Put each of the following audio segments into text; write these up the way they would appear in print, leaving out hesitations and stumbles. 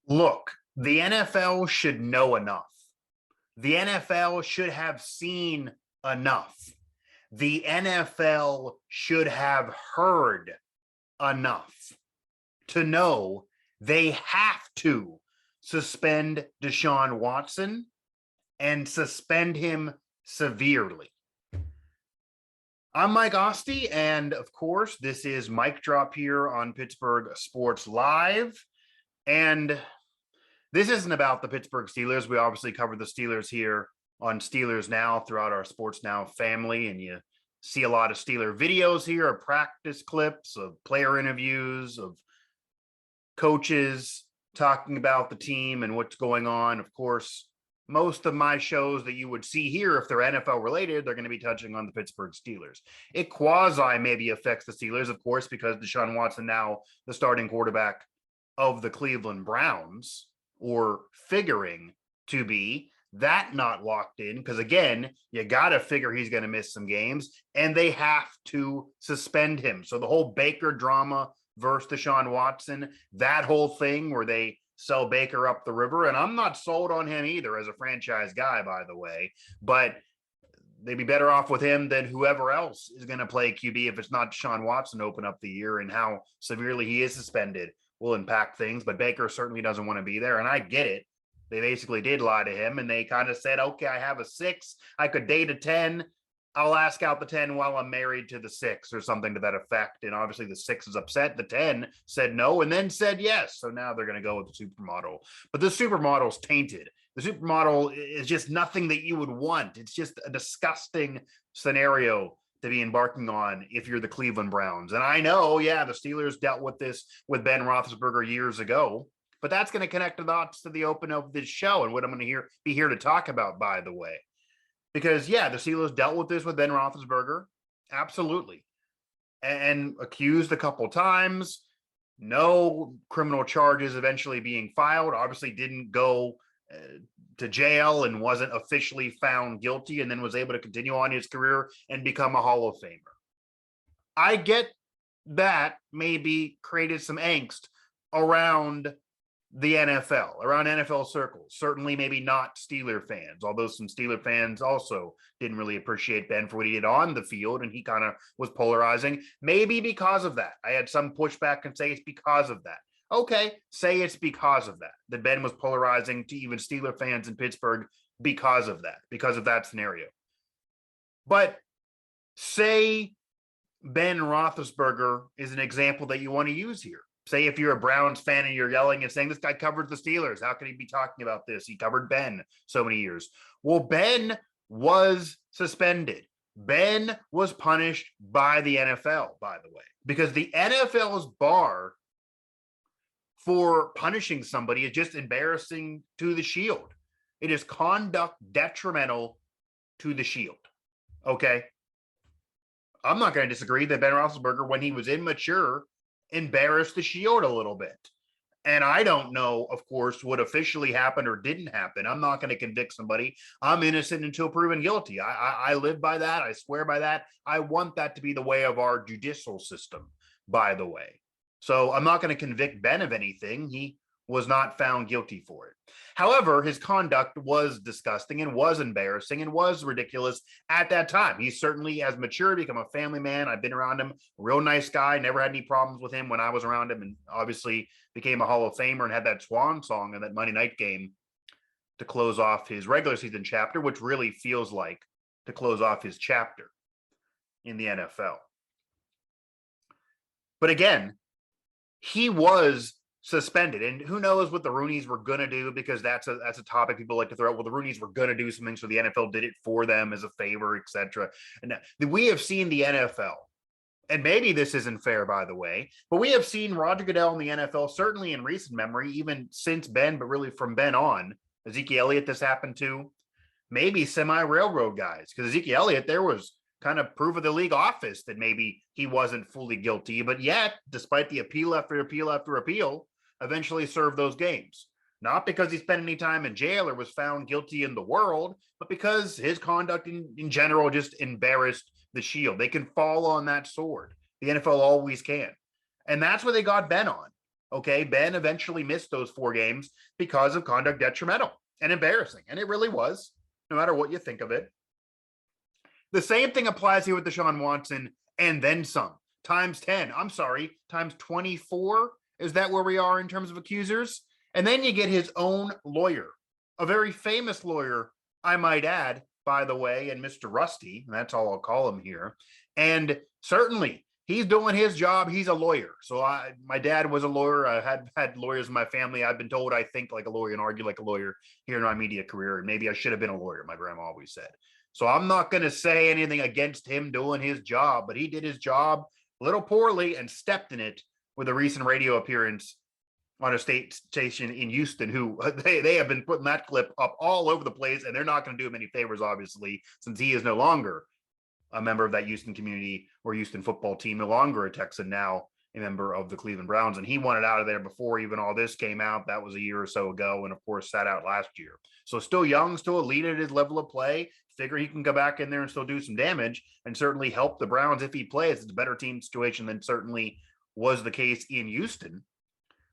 Look, the NFL should know enough. The NFL should have seen enough. The NFL should have heard enough to know they have to suspend Deshaun Watson and suspend him severely. I'm Mike Asti, and of course, this is Mic Drop here on Pittsburgh Sports Live. And this isn't about the Pittsburgh Steelers. We obviously cover the Steelers here on Steelers Now throughout our Sports Now family, and you see a lot of Steeler videos here, of practice clips, of player interviews, of coaches talking about the team and what's going on. Of course, most of my shows that you would see here, if they're NFL related, they're going to be touching on the Pittsburgh Steelers. It quasi maybe affects the Steelers, of course, because Deshaun Watson now the starting quarterback of the Cleveland Browns, or figuring to be. That not locked in, because again, you got to figure he's going to miss some games, and they have to suspend him. So the whole Baker drama versus Deshaun Watson, that whole thing where they sell Baker up the river, and I'm not sold on him either as a franchise guy, by the way, but they'd be better off with him than whoever else is going to play QB if it's not Deshaun Watson to open up the year, and how severely he is suspended will impact things. But Baker certainly doesn't want to be there, and I get it. They basically did lie to him, and they kind of said, okay, I have a 6. I could date a 10. I'll ask out the 10 while I'm married to the 6, or something to that effect. And obviously the 6 is upset. The 10 said no and then said yes. So now they're going to go with the supermodel. But the supermodel's tainted. The supermodel is just nothing that you would want. It's just a disgusting scenario to be embarking on if you're the Cleveland Browns. And I know, yeah, the Steelers dealt with this with Ben Roethlisberger years ago, but that's going to connect the dots to the open of this show and what I'm going to be here to talk about, by the way. Because, yeah, the Steelers dealt with this with Ben Roethlisberger, absolutely, and accused a couple times. No criminal charges eventually being filed. Obviously didn't go to jail and wasn't officially found guilty, and then was able to continue on his career and become a Hall of Famer. I get that maybe created some angst around the NFL, around NFL circles. Certainly maybe not Steeler fans, although some Steeler fans also didn't really appreciate Ben for what he did on the field, and he kind of was polarizing. Maybe because of that. I had some pushback and say it's because of that. Okay, say it's because of that Ben was polarizing to even Steeler fans in Pittsburgh because of that scenario. But say Ben Roethlisberger is an example that you want to use here. Say if you're a Browns fan and you're yelling and saying, this guy covers the Steelers, how can he be talking about this? He covered Ben so many years. Well, Ben was suspended. Ben was punished by the NFL, by the way, because the NFL's bar for punishing somebody is just embarrassing to the shield. It is conduct detrimental to the shield. Okay. I'm not going to disagree that Ben Roethlisberger, when he was immature, embarrassed the shield a little bit. And I don't know, of course, what officially happened or didn't happen. I'm not going to convict somebody. I'm innocent until proven guilty. I live by that. I swear by that. I want that to be the way of our judicial system, by the way. So I'm not going to convict Ben of anything. He was not found guilty for it. However, his conduct was disgusting and was embarrassing and was ridiculous at that time. He certainly has matured, become a family man. I've been around him, real nice guy, never had any problems with him when I was around him, and obviously became a Hall of Famer and had that swan song in that Monday night game to close off his regular season chapter, which really feels like to close off his chapter in the NFL. But again, he was suspended, and who knows what the Rooneys were going to do, because that's a topic people like to throw out. Well, the Rooneys were going to do something, so the NFL did it for them as a favor, etc. And we have seen the NFL, and maybe this isn't fair, by the way, but we have seen Roger Goodell in the NFL, certainly in recent memory, even since Ben, but really from Ben on. Ezekiel Elliott, this happened to. Maybe semi-railroad guys, because Ezekiel Elliott, there was kind of proof of the league office that maybe he wasn't fully guilty, but yet, despite the appeal after appeal after appeal, eventually served those games. Not because he spent any time in jail or was found guilty in the world, but because his conduct in general just embarrassed the shield. They can fall on that sword. The NFL always can. And that's what they got Ben on. Okay, Ben eventually missed those 4 games because of conduct detrimental and embarrassing. And it really was, no matter what you think of it. The same thing applies here with Deshaun Watson and then some, times 10. I'm sorry, times 24. Is that where we are in terms of accusers? And then you get his own lawyer, a very famous lawyer, I might add, by the way, and Mr. Rusty, and that's all I'll call him here. And certainly he's doing his job. He's a lawyer. So my dad was a lawyer. I had lawyers in my family. I've been told I think like a lawyer and argue like a lawyer here in my media career. And maybe I should have been a lawyer, my grandma always said. So I'm not going to say anything against him doing his job, but he did his job a little poorly and stepped in it with a recent radio appearance on a state station in Houston, who they have been putting that clip up all over the place, and they're not going to do him any favors, obviously, since he is no longer a member of that Houston community or Houston football team, no longer a Texan, now a member of the Cleveland Browns. And he wanted out of there before even all this came out. That was a year or so ago, and of course sat out last year. So still young, still elite at his level of play. Figure he can go back in there and still do some damage and certainly help the Browns if he plays. It's a better team situation than certainly was the case in Houston,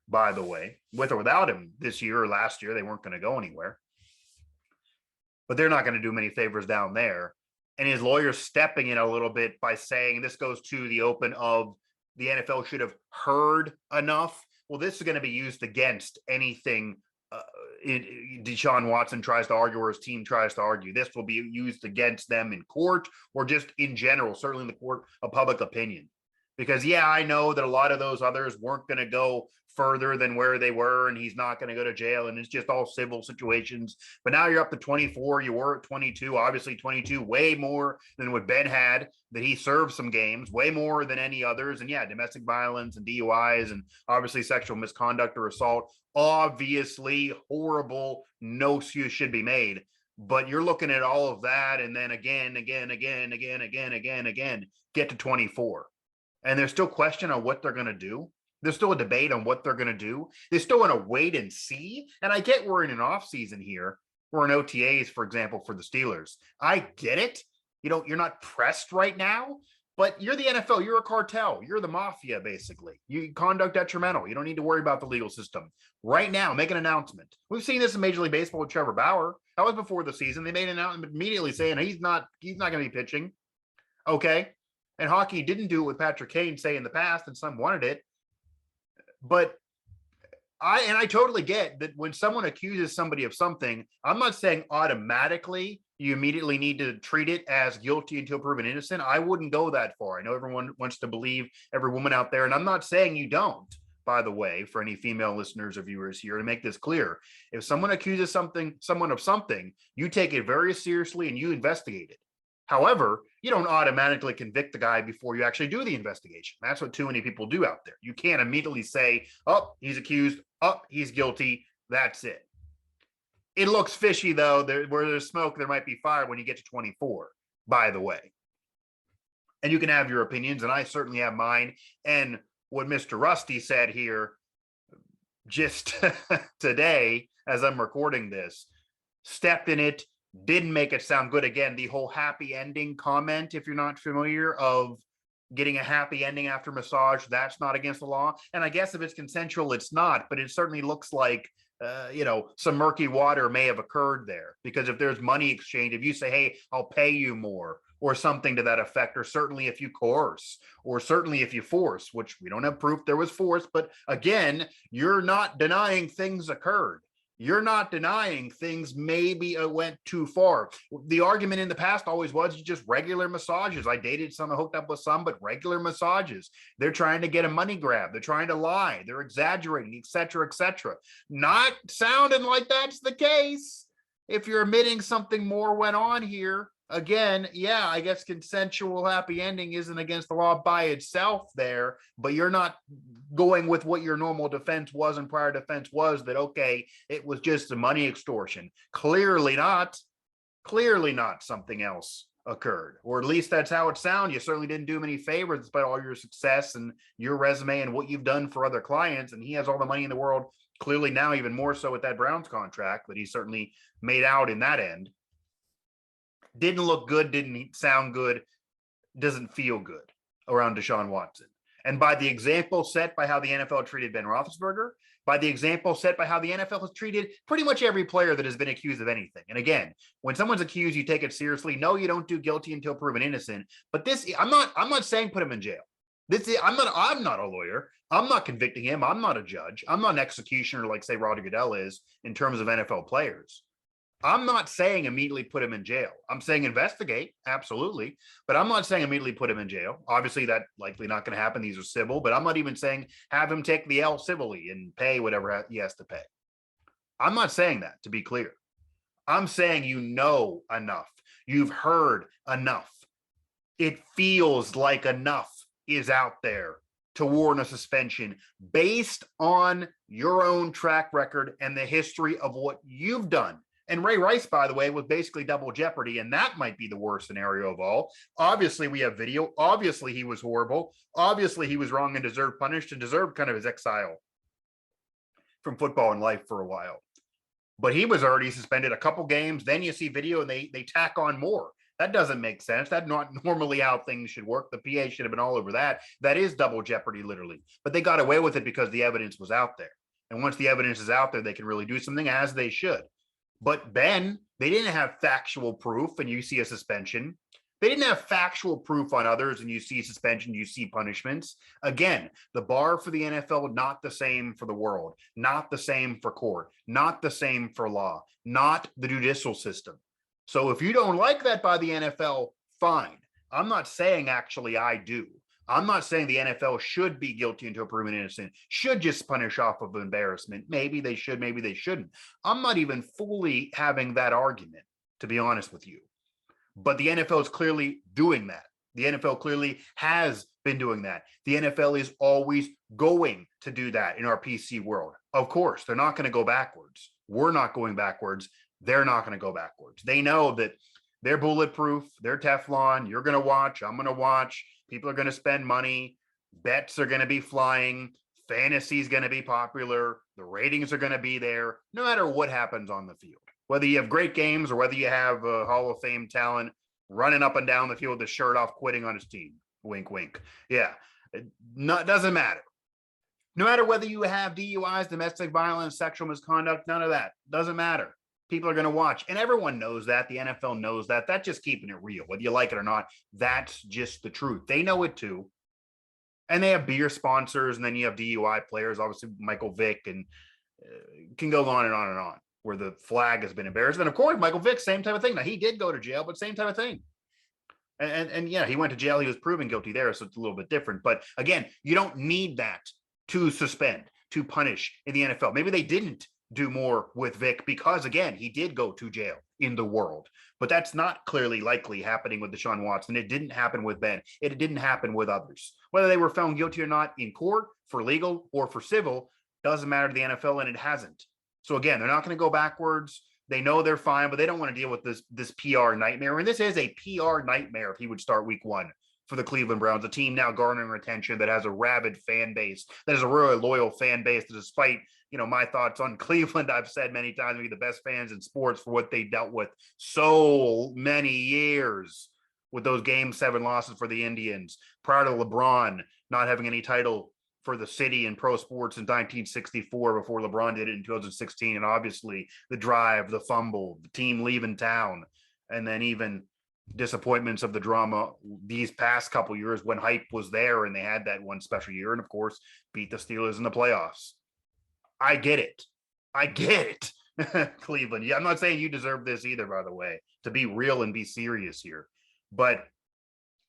by the way. With or without him this year or last year, they weren't going to go anywhere. But they're not going to do many favors down there. And his lawyer's stepping in a little bit by saying this goes to the open of the NFL should have heard enough. Well, this is going to be used against anything Deshaun Watson tries to argue or his team tries to argue. This will be used against them in court or just in general, certainly in the court of public opinion. Because, yeah, I know that a lot of those others weren't going to go further than where they were, and he's not going to go to jail, and it's just all civil situations. But now you're up to 24. You were at 22. Obviously, 22, way more than what Ben had, that he served some games, way more than any others. And, yeah, domestic violence and DUIs and obviously sexual misconduct or assault, obviously horrible. No excuse should be made. But you're looking at all of that, and then again, get to 24. And there's still question on what they're going to do. There's still a debate on what they're going to do. They're still in a wait and see. And I get we're in an off season here. We're in OTAs, for example, for the Steelers. I get it. You're not pressed right now, but you're the NFL. You're a cartel. You're the mafia, basically. You conduct detrimental. You don't need to worry about the legal system. Right now, make an announcement. We've seen this in Major League Baseball with Trevor Bauer. That was before the season. They made an announcement immediately saying he's not going to be pitching. Okay. And hockey didn't do it with Patrick Kane, say, in the past, and some wanted it. But I totally get that when someone accuses somebody of something, I'm not saying automatically you immediately need to treat it as guilty until proven innocent. I wouldn't go that far. I know everyone wants to believe every woman out there, and I'm not saying you don't, by the way, for any female listeners or viewers here, to make this clear. If someone accuses someone of something, you take it very seriously and you investigate it. However, you don't automatically convict the guy before you actually do the investigation. That's what too many people do out there. You can't immediately say, oh, he's accused, oh, he's guilty, that's it. It looks fishy, though. Where there's smoke, there might be fire when you get to 24, by the way. And you can have your opinions, and I certainly have mine. And what Mr. Rusty said here just today, as I'm recording this, stepped in it, didn't make it sound good. Again, the whole happy ending comment, if you're not familiar, of getting a happy ending after massage, that's not against the law. And I guess if it's consensual, it's not, but it certainly looks like, some murky water may have occurred there. Because if there's money exchange, if you say, hey, I'll pay you more, or something to that effect, or certainly if you coerce, or certainly if you force, which we don't have proof there was force, but again, you're not denying things occurred. You're not denying things maybe went too far. The argument in the past always was just regular massages. I dated some, I hooked up with some, but regular massages. They're trying to get a money grab. They're trying to lie. They're exaggerating, et cetera, et cetera. Not sounding like that's the case. If you're admitting something more went on here, again, yeah, I guess consensual happy ending isn't against the law by itself there, but you're not going with what your normal defense was and prior defense was that, okay, it was just a money extortion. Clearly not something else occurred, or at least that's how it sounds. You certainly didn't do him any favors despite all your success and your resume and what you've done for other clients. And he has all the money in the world, clearly now even more so with that Browns contract that he certainly made out in that end. Didn't look good, didn't sound good, doesn't feel good around Deshaun Watson. And by the example set by how the NFL treated Ben Roethlisberger, by the example set by how the NFL has treated pretty much every player that has been accused of anything. And again, when someone's accused, you take it seriously. No, you don't do guilty until proven innocent. But this, I'm not saying put him in jail. I'm not a lawyer. I'm not convicting him. I'm not a judge. I'm not an executioner like, say, Roger Goodell is in terms of NFL players. I'm not saying immediately put him in jail. I'm saying investigate, absolutely. But I'm not saying immediately put him in jail. Obviously, that's likely not going to happen. These are civil, but I'm not even saying have him take the L civilly and pay whatever he has to pay. I'm not saying that, to be clear. I'm saying you know enough. You've heard enough. It feels like enough is out there to warrant a suspension based on your own track record and the history of what you've done. And Ray Rice, by the way, was basically double jeopardy, and that might be the worst scenario of all. Obviously, we have video. Obviously, he was horrible. Obviously, he was wrong and deserved punished and deserved kind of his exile from football and life for a while. But he was already suspended a couple games. Then you see video and they tack on more. That doesn't make sense. That's not normally how things should work. The PA should have been all over that. That is double jeopardy, literally. But they got away with it because the evidence was out there. And once the evidence is out there, they can really do something, as they should. But Ben, they didn't have factual proof, and you see a suspension. They didn't have factual proof on others, and you see suspension, you see punishments. Again, the bar for the NFL, not the same for the world, not the same for court, not the same for law, not the judicial system. So if you don't like that by the NFL, fine. I'm not saying actually I do. I'm not saying the NFL should be guilty until proven innocent, should just punish off of embarrassment. Maybe they should, maybe they shouldn't. I'm not even fully having that argument, to be honest with you. But the NFL is clearly doing that. The NFL clearly has been doing that. The NFL is always going to do that in our PC world. Of course, they're not going to go backwards. We're not going backwards. They're not going to go backwards. They know that they're bulletproof. They're Teflon. You're going to watch. I'm going to watch. People are going to spend money. Bets are going to be flying. Fantasy is going to be popular. The ratings are going to be there, no matter what happens on the field. Whether you have great games or whether you have a Hall of Fame talent running up and down the field with his shirt off, quitting on his team. Wink, wink. Yeah, it doesn't matter. No matter whether you have DUIs, domestic violence, sexual misconduct, none of that. Doesn't matter. People are going to watch. And everyone knows that. The NFL knows that. That's just keeping it real. Whether you like it or not, that's just the truth. They know it too. And they have beer sponsors, and then you have DUI players, obviously Michael Vick, and can go on and on and on, where the flag has been embarrassed. And of course, Michael Vick, same type of thing. Now, he did go to jail, but same type of thing. And yeah, he went to jail. He was proven guilty there, so it's a little bit different. But again, you don't need that to suspend, to punish in the NFL. Maybe they didn't do more with Vic because, again, he did go to jail in the world. But that's not clearly likely happening with Deshaun Watson. It didn't happen with Ben. It didn't happen with others. Whether they were found guilty or not in court for legal or for civil doesn't matter to the NFL, and it hasn't. So again, they're not going to go backwards. They know they're fine, but they don't want to deal with this PR nightmare. And this is a PR nightmare if he would start week one for the Cleveland Browns, a team now garnering attention that has a rabid fan base, that is a really loyal fan base that, despite, my thoughts on Cleveland, I've said many times, maybe the best fans in sports for what they dealt with so many years with those Game 7 losses for the Indians, prior to LeBron not having any title for the city in pro sports in 1964 before LeBron did it in 2016. And obviously the drive, the fumble, the team leaving town, and then even disappointments of the drama these past couple years when hype was there and they had that one special year, and of course beat the Steelers in the playoffs. I get it. Cleveland. Yeah, I'm not saying you deserve this either, by the way, to be real and be serious here. But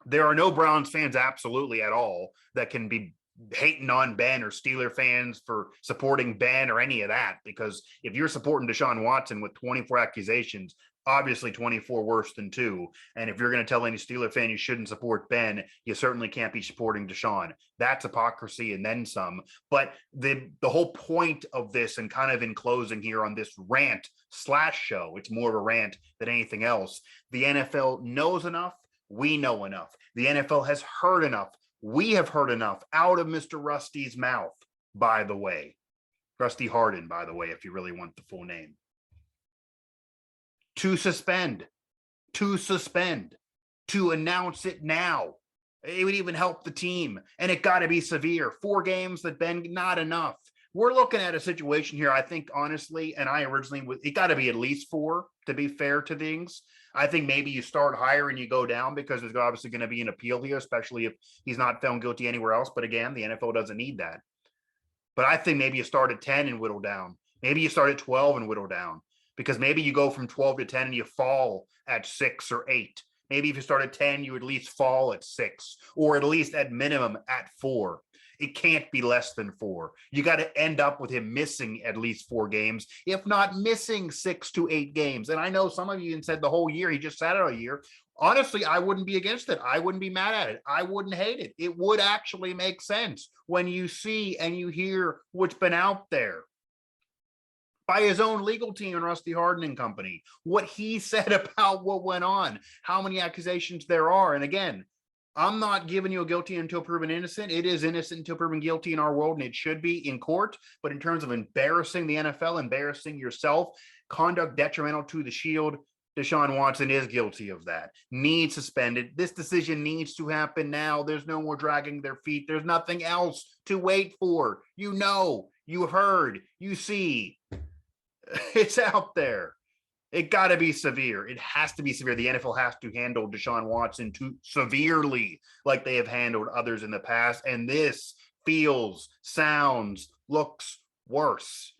there are no Browns fans absolutely at all that can be hating on Ben, or Steeler fans for supporting Ben, or any of that, because if you're supporting Deshaun Watson with 24 accusations, obviously 24 worse than 2. And if you're going to tell any Steeler fan you shouldn't support Ben, you certainly can't be supporting Deshaun. That's hypocrisy and then some. But the whole point of this, and kind of in closing here on this rant/show, it's more of a rant than anything else. The NFL knows enough. We know enough. The NFL has heard enough. We have heard enough out of Mr. Rusty's mouth, by the way. Rusty Hardin, by the way, if you really want the full name. To suspend, to announce it now, It would even help the team. And it got to be severe. 4 games that been not enough. We're looking at a situation here, I think, honestly, and I originally, it got to be at least 4 to be fair to things. I think maybe you start higher and you go down because there's obviously going to be an appeal here, especially if he's not found guilty anywhere else. But again, the NFL doesn't need that. But I think maybe you start at 10 and whittle down. Maybe you start at 12 and whittle down because maybe you go from 12 to 10 and you fall at 6 or 8. Maybe if you start at 10, you at least fall at 6 or at least at minimum at 4. It can't be less than 4. You got to end up with him missing at least 4 games, if not missing 6 to 8 games. And I know some of you even said the whole year, he just sat out a year. Honestly, I wouldn't be against it. I wouldn't be mad at it. I wouldn't hate it. It would actually make sense when you see and you hear what's been out there by his own legal team and Rusty Hardin and company, what he said about what went on, how many accusations there are. And again, I'm not giving you a guilty until proven innocent. It is innocent until proven guilty in our world, and it should be in court. But in terms of embarrassing the NFL, embarrassing yourself, conduct detrimental to the shield, Deshaun Watson is guilty of that. Needs suspended. This decision needs to happen now. There's no more dragging their feet. There's nothing else to wait for. You know, you heard, you see. It's out there. It got to be severe. It has to be severe. The NFL has to handle Deshaun Watson too severely like they have handled others in the past. And this feels, sounds, looks worse.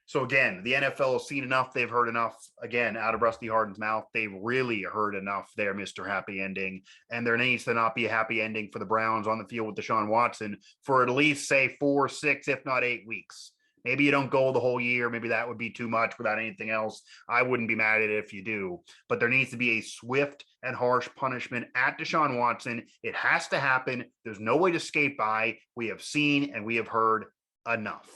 So again, the NFL has seen enough. They've heard enough, again, out of Rusty Hardin's mouth. They've really heard enough there, Mr. Happy Ending. And there needs to not be a happy ending for the Browns on the field with Deshaun Watson for at least, say, 4, 6, if not 8 weeks. Maybe you don't go the whole year. Maybe that would be too much without anything else. I wouldn't be mad at it if you do. But there needs to be a swift and harsh punishment at Deshaun Watson. It has to happen. There's no way to skate by. We have seen and we have heard enough.